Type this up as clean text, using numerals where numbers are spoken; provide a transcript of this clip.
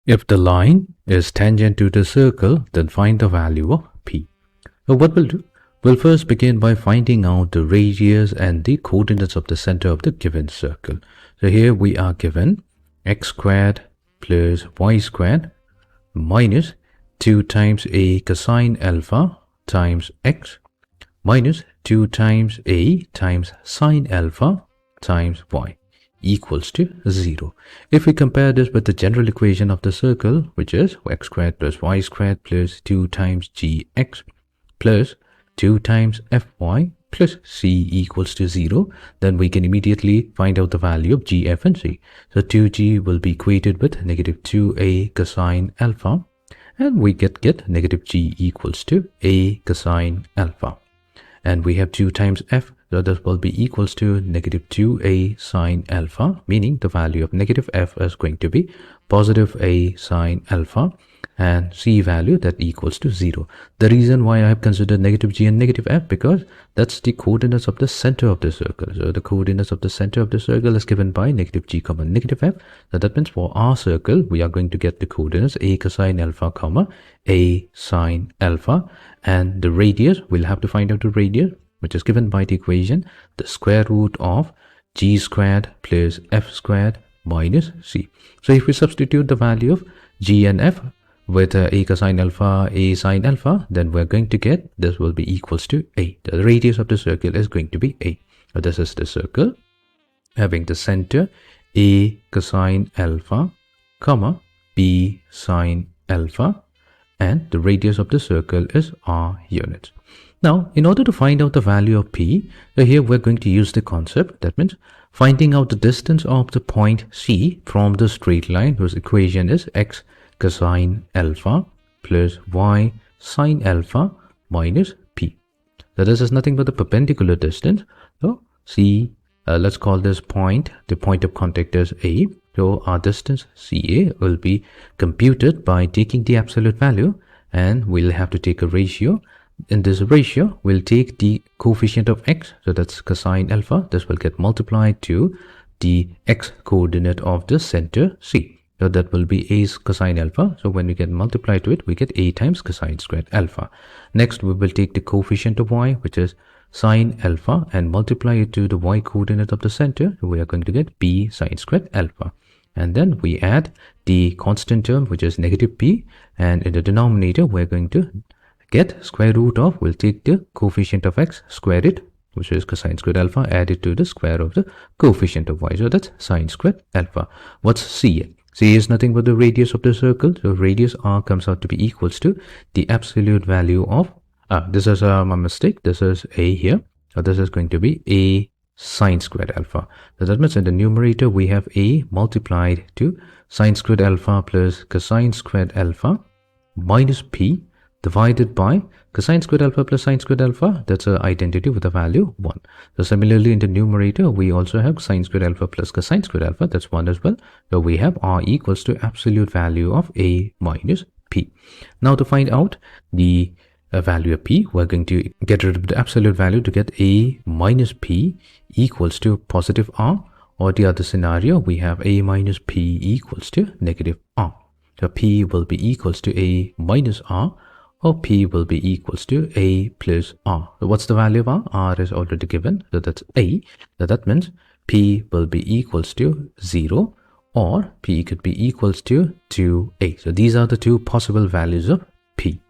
If the line is tangent to the circle, then find the value of P. So what we'll do, we'll first begin by finding out the radius and the coordinates of the center of the given circle. So here we are given x squared plus y squared minus 2 times a cosine alpha times x minus 2 times a times sine alpha times y equals to 0. If we compare this with the general equation of the circle, which is x squared plus y squared plus 2 times gx plus 2 times fy plus c equals to 0, then we can immediately find out the value of g, f and c. So 2g will be equated with negative 2a cosine alpha, and we get negative g equals to a cosine alpha. And we have 2 times f, so this will be equals to negative 2a sine alpha, meaning the value of negative f is going to be positive a sine alpha, and c value that equals to 0. The reason why I have considered negative g and negative f, because that's the coordinates of the center of the circle. So the coordinates of the center of the circle is given by negative g comma negative f. So that means for our circle, we are going to get the coordinates a cosine alpha comma a sine alpha, and the radius, we'll have to find out the radius, which is given by the equation the square root of g squared plus f squared minus c. So if we substitute the value of g and f with a cosine alpha, a sine alpha, then we're going to get this will be equals to a. The radius of the circle is going to be a. So this is the circle having the center a cosine alpha comma b sine alpha, and the radius of the circle is r units. Now, in order to find out the value of P, so here we're going to use the concept. That means finding out the distance of the point C from the straight line, whose equation is x cosine alpha plus y sine alpha minus P. So this is nothing but the perpendicular distance. So C, let's call this point, the point of contact is A. So our distance CA will be computed by taking the absolute value, and we'll have to take a ratio. In this ratio, we'll take the coefficient of x, so that's cosine alpha. This will get multiplied to the x coordinate of the center C. So that will be a cosine alpha. So when we get multiplied to it, we get a times cosine squared alpha. Next, we will take the coefficient of y, which is sine alpha, and multiply it to the y coordinate of the center. So we are going to get b sine squared alpha. And then we add the constant term, which is negative p, and in the denominator, we're going to get square root of, we'll take the coefficient of x, square it, which is cosine squared alpha, add it to the square of the coefficient of y. So that's sine squared alpha. What's c? C is nothing but the radius of the circle. So radius r comes out to be equals to the absolute value of, this is my mistake, this is a here. So this is going to be a sine squared alpha. So that means in the numerator, we have a multiplied to sine squared alpha plus cosine squared alpha minus p divided by cosine squared alpha plus sine squared alpha. That's an identity with a value 1. So similarly, in the numerator, we also have sine squared alpha plus cosine squared alpha. That's 1 as well. So we have r equals to absolute value of a minus p. Now to find out the value of p, we're going to get rid of the absolute value to get a minus p equals to positive r, or the other scenario, we have a minus p equals to negative r. So p will be equals to a minus r, or p will be equals to a plus r. So what's the value of r? R is already given, so that's a. So that means p will be equals to 0, or p could be equals to 2a. So these are the two possible values of p.